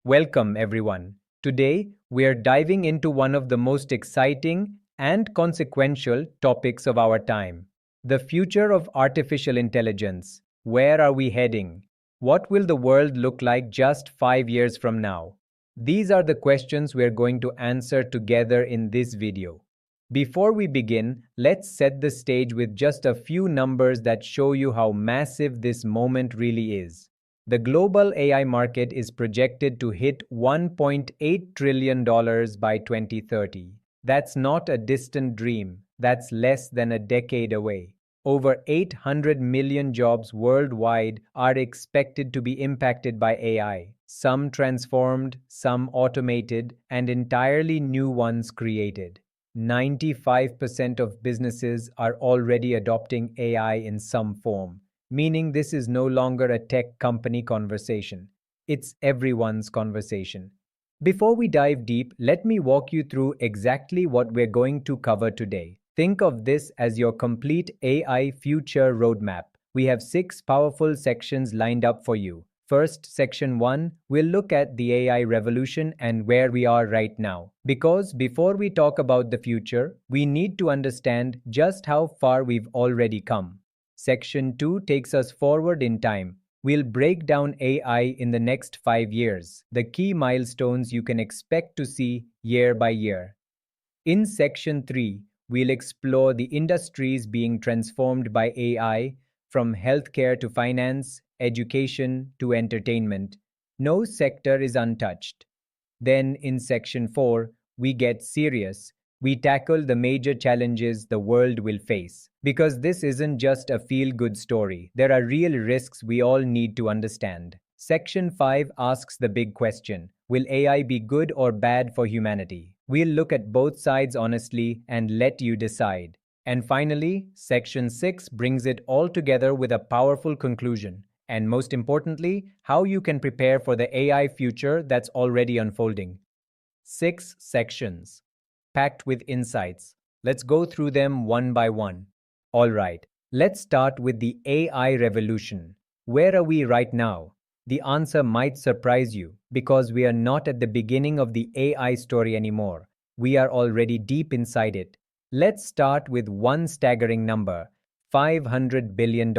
Welcome, everyone. Today, we are diving into one of the most exciting and consequential topics of our time: the future of artificial intelligence. Where are we heading? What will the world look like just 5 years from now? These are the questions we are going to answer together in this video. Before we begin, let's set the stage with just a few numbers that show you how massive this moment really is. The global AI market is projected to hit $1.8 trillion by 2030. That's not a distant dream, that's less than a decade away. Over 800 million jobs worldwide are expected to be impacted by AI, some transformed, some automated, and entirely new ones created. 95% of businesses are already adopting AI in some form, meaning this is no longer a tech company conversation. It's everyone's conversation. Before we dive deep, let me walk you through exactly what we're going to cover today. Think of this as your complete AI future roadmap. We have 6 powerful sections lined up for you. First, section 1, we'll look at the AI revolution and where we are right now. Because before we talk about the future, we need to understand just how far we've already come. Section 2 takes us forward in time. We'll break down AI in the next 5 years, the key milestones you can expect to see year by year. In Section 3, we'll explore the industries being transformed by AI, from healthcare to finance, education to entertainment. No sector is untouched. Then, in Section 4, we get serious. We tackle the major challenges the world will face. Because this isn't just a feel-good story, there are real risks we all need to understand. Section 5 asks the big question: will AI be good or bad for humanity? We'll look at both sides honestly and let you decide. And finally, Section 6 brings it all together with a powerful conclusion. And most importantly, how you can prepare for the AI future that's already unfolding. 6 sections, packed with insights. Let's go through them one by one. All right, let's start with the AI revolution. Where are we right now? The answer might surprise you, because we are not at the beginning of the AI story anymore. We are already deep inside it. Let's start with one staggering number: $500 billion.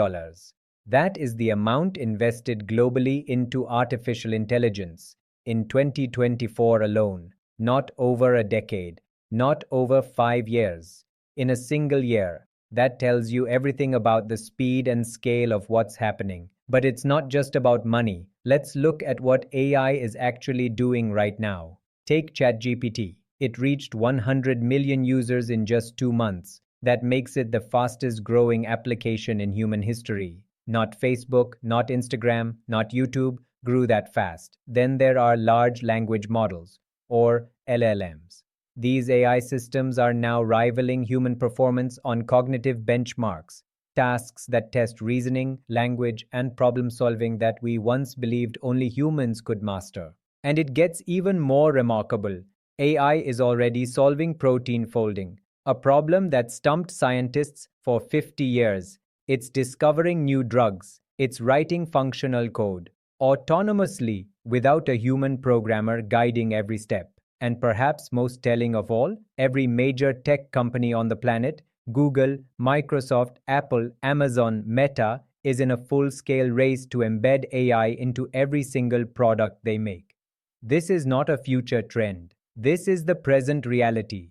That is the amount invested globally into artificial intelligence in 2024 alone. Not over a decade, not over 5 years. In a single year. That tells you everything about the speed and scale of what's happening. But it's not just about money. Let's look at what AI is actually doing right now. Take ChatGPT. It reached 100 million users in just 2 months. That makes it the fastest growing application in human history. Not Facebook, not Instagram, not YouTube grew that fast. Then there are large language models, or LLMs. These AI systems are now rivaling human performance on cognitive benchmarks, tasks that test reasoning, language, and problem solving that we once believed only humans could master. And it gets even more remarkable. AI is already solving protein folding, a problem that stumped scientists for 50 years. It's discovering new drugs. It's writing functional code autonomously without a human programmer guiding every step. And perhaps most telling of all, every major tech company on the planet, Google, Microsoft, Apple, Amazon, Meta, is in a full-scale race to embed AI into every single product they make. This is not a future trend. This is the present reality.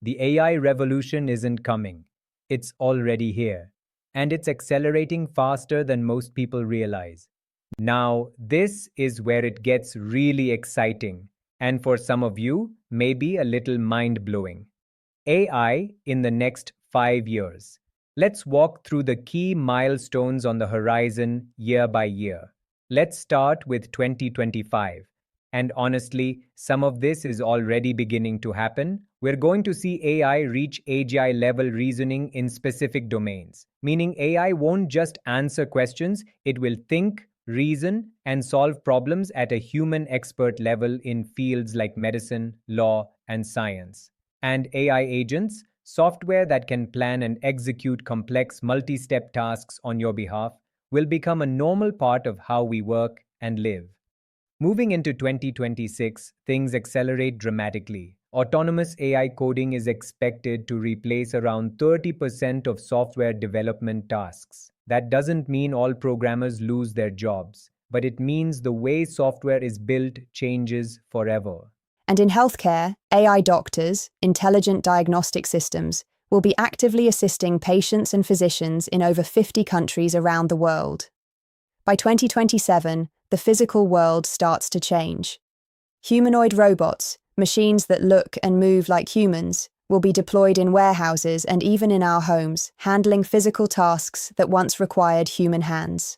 The AI revolution isn't coming. It's already here. And it's accelerating faster than most people realize. Now, this is where it gets really exciting. And for some of you, maybe a little mind-blowing. AI in the next 5 years. Let's walk through the key milestones on the horizon year by year. Let's start with 2025. And honestly, some of this is already beginning to happen. We're going to see AI reach AGI-level reasoning in specific domains, meaning AI won't just answer questions, it will think, reason, and solve problems at a human expert level in fields like medicine, law, and science. And AI agents, software that can plan and execute complex multi-step tasks on your behalf, will become a normal part of how we work and live. Moving into 2026, things accelerate dramatically. Autonomous AI coding is expected to replace around 30% of software development tasks. That doesn't mean all programmers lose their jobs, but it means the way software is built changes forever. And in healthcare, AI doctors, intelligent diagnostic systems, will be actively assisting patients and physicians in over 50 countries around the world. By 2027, the physical world starts to change. Humanoid robots, machines that look and move like humans, will be deployed in warehouses and even in our homes, handling physical tasks that once required human hands.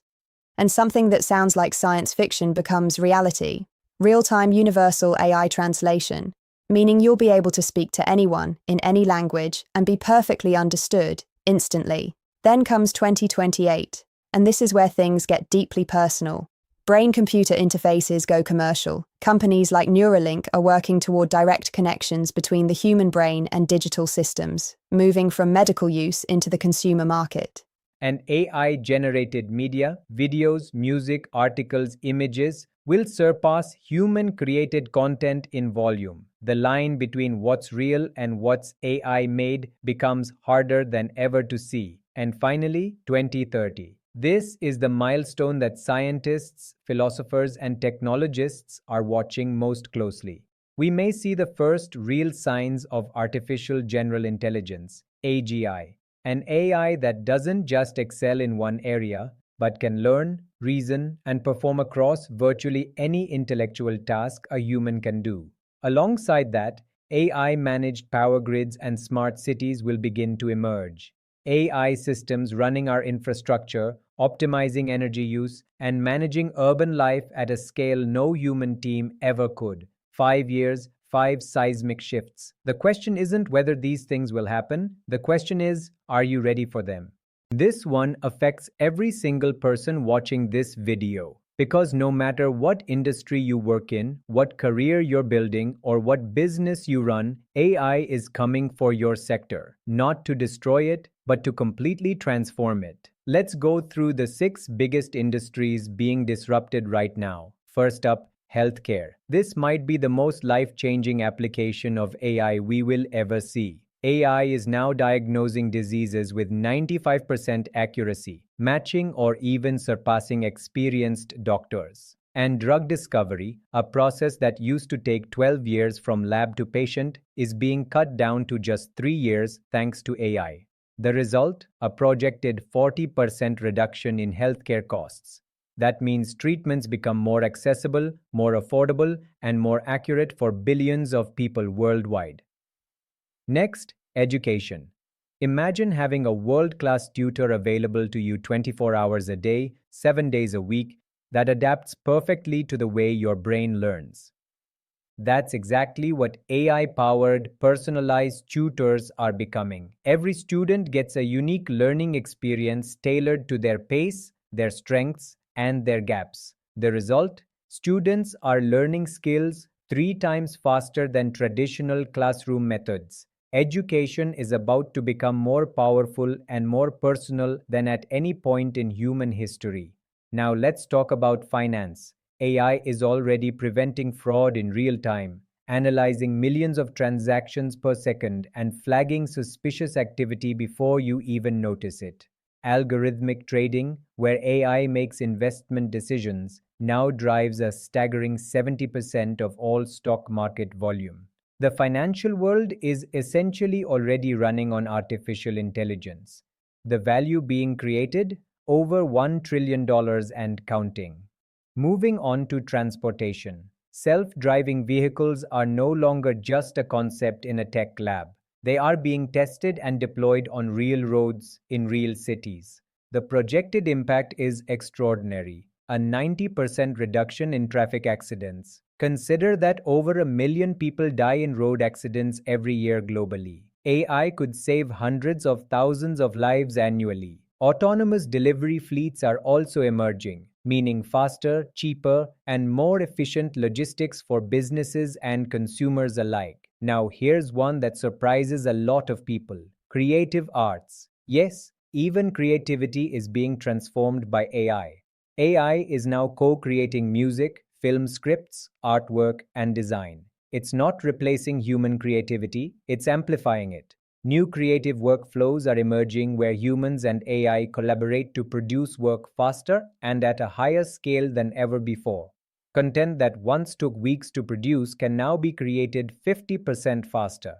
And something that sounds like science fiction becomes reality. Real-time universal AI translation, meaning you'll be able to speak to anyone in any language and be perfectly understood instantly. Then comes 2028, and this is where things get deeply personal. Brain-computer interfaces go commercial. Companies like Neuralink are working toward direct connections between the human brain and digital systems, moving from medical use into the consumer market. And AI-generated media, videos, music, articles, images will surpass human-created content in volume. The line between what's real and what's AI-made becomes harder than ever to see. And finally, 2030. This is the milestone that scientists, philosophers, and technologists are watching most closely. We may see the first real signs of artificial general intelligence, AGI, an AI that doesn't just excel in one area, but can learn, reason, and perform across virtually any intellectual task a human can do. Alongside that, AI-managed power grids and smart cities will begin to emerge. AI systems running our infrastructure, optimizing energy use, and managing urban life at a scale no human team ever could. 5 years, 5 seismic shifts. The question isn't whether these things will happen. The question is, are you ready for them? This one affects every single person watching this video. Because no matter what industry you work in, what career you're building, or what business you run, AI is coming for your sector. Not to destroy it, but to completely transform it. Let's go through the 6 biggest industries being disrupted right now. First up, healthcare. This might be the most life-changing application of AI we will ever see. AI is now diagnosing diseases with 95% accuracy, matching or even surpassing experienced doctors. And drug discovery, a process that used to take 12 years from lab to patient, is being cut down to just 3 years thanks to AI. The result? A projected 40% reduction in healthcare costs. That means treatments become more accessible, more affordable, and more accurate for billions of people worldwide. Next, education. Imagine having a world-class tutor available to you 24 hours a day, 7 days a week, that adapts perfectly to the way your brain learns. That's exactly what AI-powered, personalized tutors are becoming. Every student gets a unique learning experience tailored to their pace, their strengths, and their gaps. The result? Students are learning skills 3 times faster than traditional classroom methods. Education is about to become more powerful and more personal than at any point in human history. Now let's talk about finance. AI is already preventing fraud in real time, analyzing millions of transactions per second and flagging suspicious activity before you even notice it. Algorithmic trading, where AI makes investment decisions, now drives a staggering 70% of all stock market volume. The financial world is essentially already running on artificial intelligence. The value being created? Over $1 trillion and counting. Moving on to transportation. Self-driving vehicles are no longer just a concept in a tech lab. They are being tested and deployed on real roads in real cities. The projected impact is extraordinary, a 90% reduction in traffic accidents. Consider that over 1 million people die in road accidents every year globally. AI could save hundreds of thousands of lives annually. Autonomous delivery fleets are also emerging, meaning faster, cheaper, and more efficient logistics for businesses and consumers alike. Now here's one that surprises a lot of people. Creative arts. Yes, even creativity is being transformed by AI. AI is now co-creating music, film scripts, artwork, and design. It's not replacing human creativity, it's amplifying it. New creative workflows are emerging where humans and AI collaborate to produce work faster and at a higher scale than ever before. Content that once took weeks to produce can now be created 50% faster,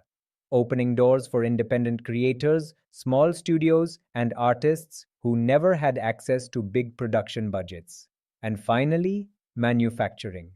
opening doors for independent creators, small studios, and artists who never had access to big production budgets. And finally, manufacturing.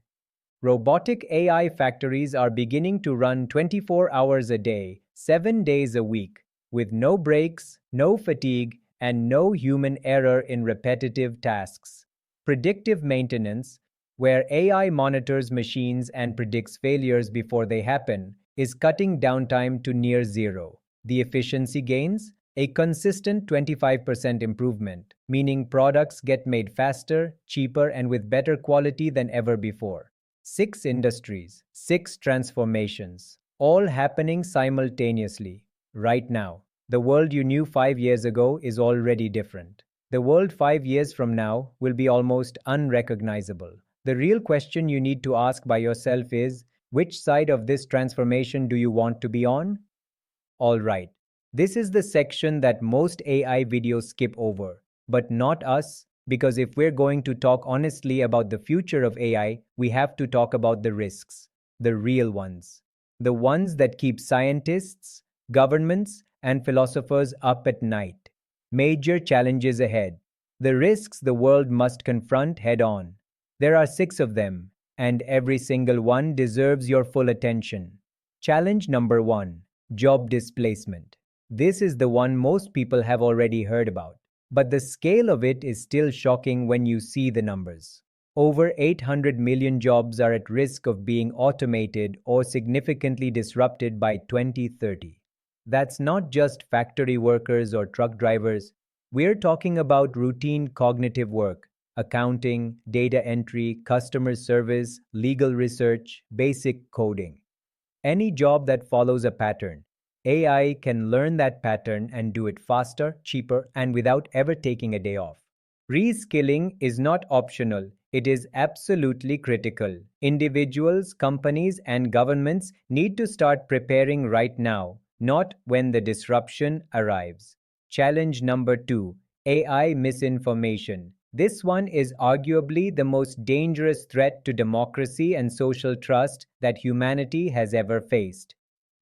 Robotic AI factories are beginning to run 24 hours a day, 7 days a week, with no breaks, no fatigue, and no human error in repetitive tasks. Predictive maintenance, where AI monitors machines and predicts failures before they happen, is cutting downtime to near zero. The efficiency gains? A consistent 25% improvement, meaning products get made faster, cheaper, and with better quality than ever before. 6 industries, 6 transformations, all happening simultaneously, right now. The world you knew 5 years ago is already different. The world 5 years from now will be almost unrecognizable. The real question you need to ask by yourself is, which side of this transformation do you want to be on? All right. This is the section that most AI videos skip over, but not us, because if we're going to talk honestly about the future of AI, we have to talk about the risks, the real ones, the ones that keep scientists, governments, and philosophers up at night. Major challenges ahead, the risks the world must confront head on. There are 6 of them, and every single one deserves your full attention. Challenge number 1, job displacement. This is the one most people have already heard about, but the scale of it is still shocking when you see the numbers. Over 800 million jobs are at risk of being automated or significantly disrupted by 2030. That's not just factory workers or truck drivers. We're talking about routine cognitive work, accounting, data entry, customer service, legal research, basic coding. Any job that follows a pattern. AI can learn that pattern and do it faster, cheaper, and without ever taking a day off. Reskilling is not optional, it is absolutely critical. Individuals, companies, and governments need to start preparing right now, not when the disruption arrives. Challenge number 2, AI misinformation. This one is arguably the most dangerous threat to democracy and social trust that humanity has ever faced.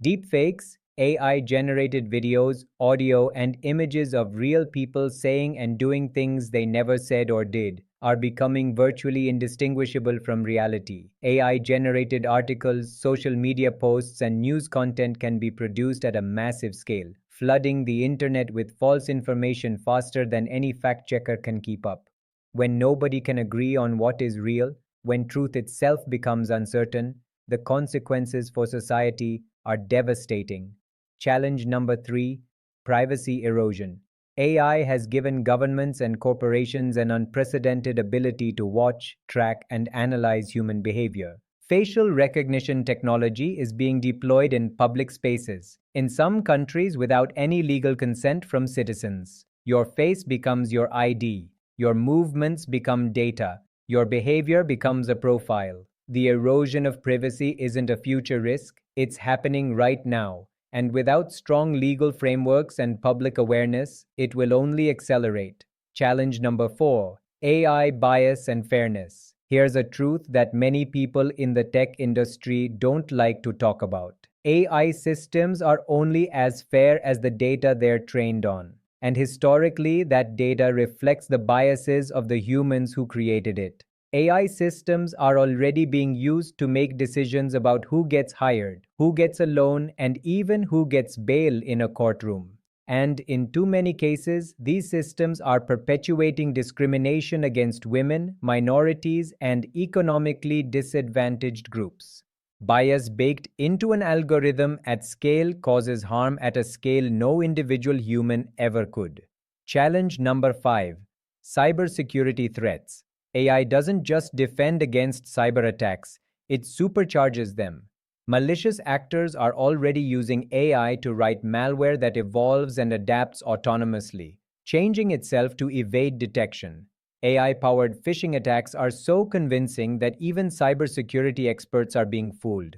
Deepfakes, AI-generated videos, audio, and images of real people saying and doing things they never said or did, are becoming virtually indistinguishable from reality. AI-generated articles, social media posts, and news content can be produced at a massive scale, flooding the internet with false information faster than any fact-checker can keep up. When nobody can agree on what is real, when truth itself becomes uncertain, the consequences for society are devastating. Challenge number 3, privacy erosion. AI has given governments and corporations an unprecedented ability to watch, track, and analyze human behavior. Facial recognition technology is being deployed in public spaces, in some countries without any legal consent from citizens. Your face becomes your ID, your movements become data, your behavior becomes a profile. The erosion of privacy isn't a future risk, it's happening right now. And without strong legal frameworks and public awareness, it will only accelerate. Challenge number 4, AI bias and fairness. Here's a truth that many people in the tech industry don't like to talk about. AI systems are only as fair as the data they're trained on. And historically, that data reflects the biases of the humans who created it. AI systems are already being used to make decisions about who gets hired, who gets a loan, and even who gets bail in a courtroom. And in too many cases, these systems are perpetuating discrimination against women, minorities, and economically disadvantaged groups. Bias baked into an algorithm at scale causes harm at a scale no individual human ever could. Challenge number 5, cybersecurity threats. AI doesn't just defend against cyber attacks, it supercharges them. Malicious actors are already using AI to write malware that evolves and adapts autonomously, changing itself to evade detection. AI-powered phishing attacks are so convincing that even cybersecurity experts are being fooled.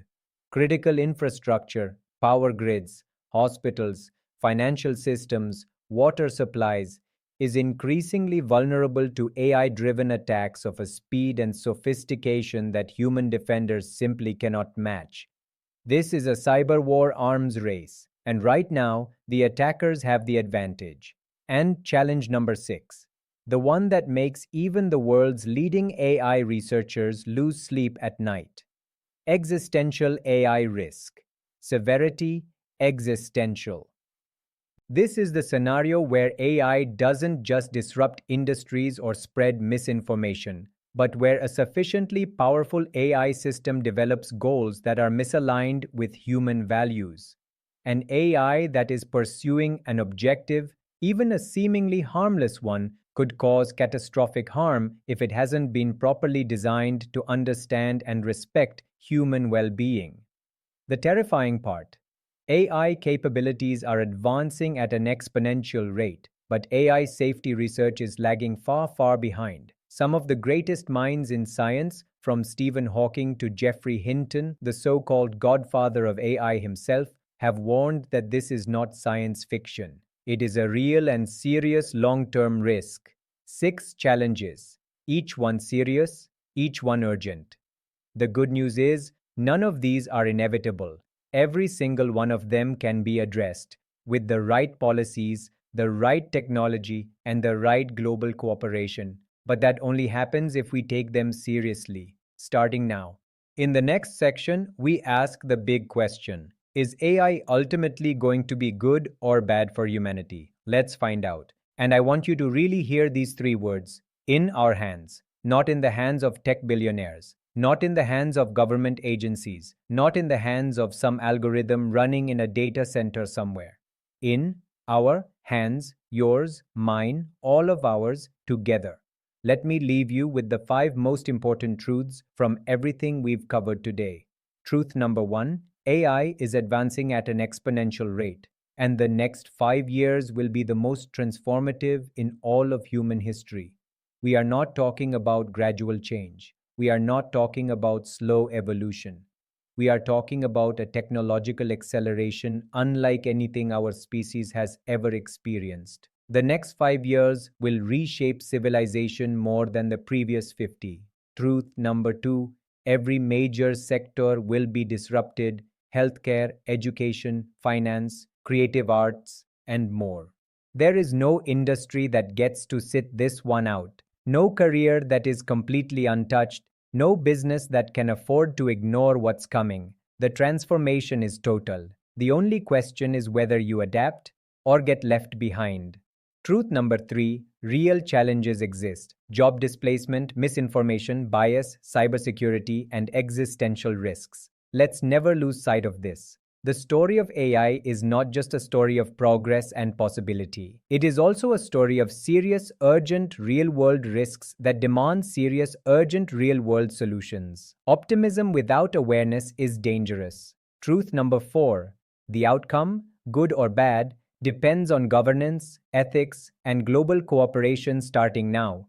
Critical infrastructure, power grids, hospitals, financial systems, water supplies is increasingly vulnerable to AI-driven attacks of a speed and sophistication that human defenders simply cannot match. This is a cyber war arms race, and right now, the attackers have the advantage. And challenge number 6, the one that makes even the world's leading AI researchers lose sleep at night. Existential AI risk. Severity, existential. This is the scenario where AI doesn't just disrupt industries or spread misinformation, but where a sufficiently powerful AI system develops goals that are misaligned with human values. An AI that is pursuing an objective, even a seemingly harmless one, could cause catastrophic harm if it hasn't been properly designed to understand and respect human well being. The terrifying part: AI capabilities are advancing at an exponential rate, but AI safety research is lagging far, far behind. Some of the greatest minds in science, from Stephen Hawking to Geoffrey Hinton, the so-called godfather of AI himself, have warned that this is not science fiction. It is a real and serious long-term risk. 6 challenges, each one serious, each one urgent. The good news is, none of these are inevitable. Every single one of them can be addressed with the right policies, the right technology, and the right global cooperation. But that only happens if we take them seriously, starting now. In the next section, we ask the big question: is AI ultimately going to be good or bad for humanity? Let's find out. And I want you to really hear these 3 words: in our hands, not in the hands of tech billionaires, not in the hands of government agencies, not in the hands of some algorithm running in a data center somewhere. In our hands, yours, mine, all of ours, together. Let me leave you with the 5 most important truths from everything we've covered today. Truth number 1: AI is advancing at an exponential rate, and the next 5 years will be the most transformative in all of human history. We are not talking about gradual change. We are not talking about slow evolution. We are talking about a technological acceleration unlike anything our species has ever experienced. The next 5 years will reshape civilization more than the previous 50. Truth number 2: every major sector will be disrupted: healthcare, education, finance, creative arts, and more. There is no industry that gets to sit this one out. No career that is completely untouched, no business that can afford to ignore what's coming. The transformation is total. The only question is whether you adapt or get left behind. Truth number 3: real challenges exist: job displacement, misinformation, bias, cybersecurity, and existential risks. Let's never lose sight of this. The story of AI is not just a story of progress and possibility. It is also a story of serious, urgent, real-world risks that demand serious, urgent, real-world solutions. Optimism without awareness is dangerous. Truth number 4: the outcome, good or bad, depends on governance, ethics, and global cooperation starting now.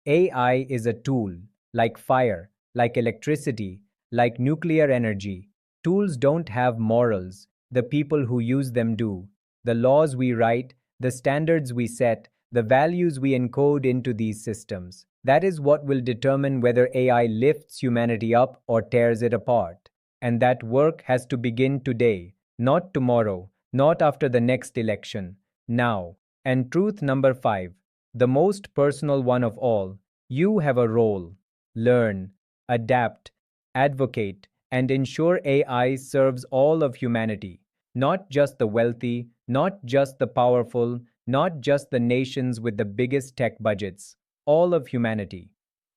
AI is a tool, like fire, like electricity, like nuclear energy. Tools don't have morals. The people who use them do. The laws we write, the standards we set, the values we encode into these systems. That is what will determine whether AI lifts humanity up or tears it apart. And that work has to begin today, not tomorrow, not after the next election, now. And truth number 5, the most personal one of all: you have a role. Learn, adapt, advocate, and ensure AI serves all of humanity, not just the wealthy, not just the powerful, not just the nations with the biggest tech budgets, all of humanity.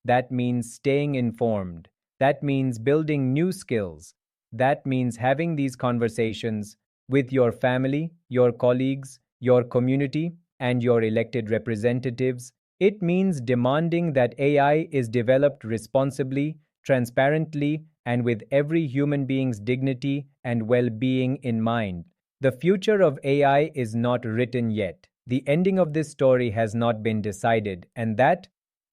That means staying informed. That means building new skills. That means having these conversations with your family, your colleagues, your community, and your elected representatives. It means demanding that AI is developed responsibly, transparently, and with every human being's dignity and well-being in mind. The future of AI is not written yet. The ending of this story has not been decided, and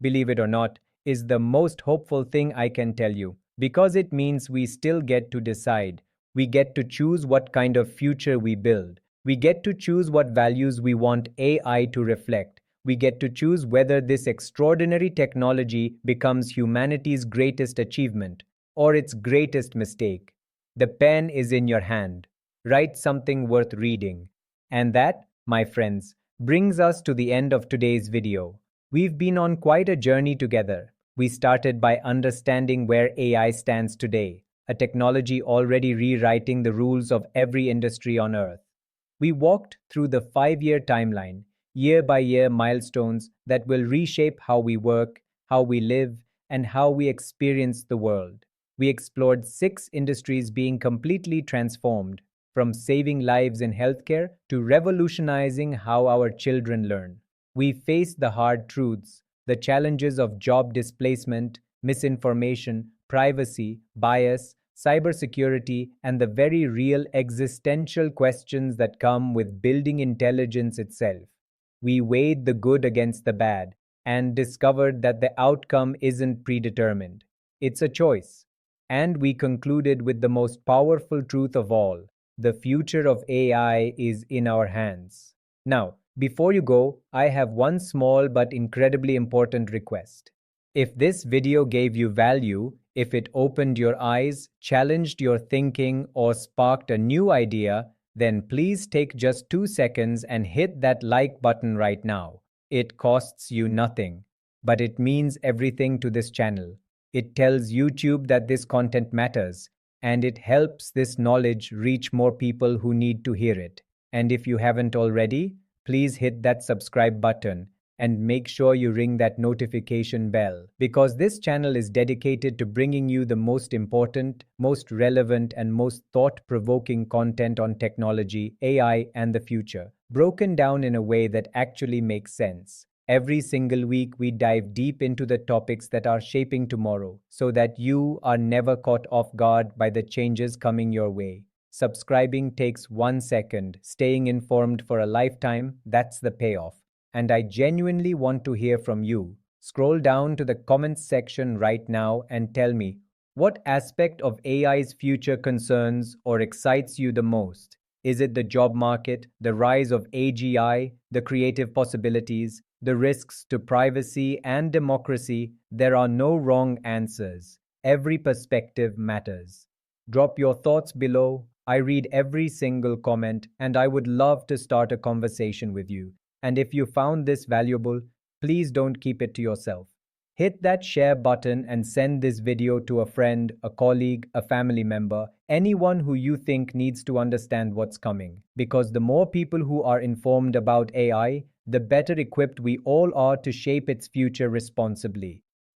believe it or not, is the most hopeful thing I can tell you, because it means we still get to decide. We get to choose what kind of future we build. We get to choose what values we want AI to reflect. We get to choose whether this extraordinary technology becomes humanity's greatest achievement or its greatest mistake. The pen is in your hand. Write something worth reading. And that, my friends, brings us to the end of today's video. We've been on quite a journey together. We started by understanding where AI stands today, a technology already rewriting the rules of every industry on Earth. We walked through the 5 year timeline, year by year milestones that will reshape how we work, how we live, and how we experience the world. We explored 6 industries being completely transformed, from saving lives in healthcare to revolutionizing how our children learn. We faced the hard truths, the challenges of job displacement, misinformation, privacy, bias, cybersecurity, and the very real existential questions that come with building intelligence itself. We weighed the good against the bad and discovered that the outcome isn't predetermined. It's a choice. And we concluded with the most powerful truth of all: the future of AI is in our hands. Now, before you go, I have one small but incredibly important request. If this video gave you value, if it opened your eyes, challenged your thinking, or sparked a new idea, then please take just 2 seconds and hit that like button right now. It costs you nothing, but it means everything to this channel. It tells YouTube that this content matters, and it helps this knowledge reach more people who need to hear it. And if you haven't already, please hit that subscribe button and make sure you ring that notification bell, because this channel is dedicated to bringing you the most important, most relevant, and most thought-provoking content on technology, AI, and the future, broken down in a way that actually makes sense. Every single week, we dive deep into the topics that are shaping tomorrow so that you are never caught off guard by the changes coming your way. Subscribing takes 1 second, staying informed for a lifetime, that's the payoff. And I genuinely want to hear from you. Scroll down to the comments section right now and tell me, what aspect of AI's future concerns or excites you the most? Is it the job market, the rise of AGI, the creative possibilities, the risks to privacy and democracy? There are no wrong answers. Every perspective matters. Drop your thoughts below. I read every single comment, and I would love to start a conversation with you. And if you found this valuable, please don't keep it to yourself. Hit that share button and send this video to a friend, a colleague, a family member, anyone who you think needs to understand what's coming. Because the more people who are informed about AI, the better equipped we all are to shape its future responsibly.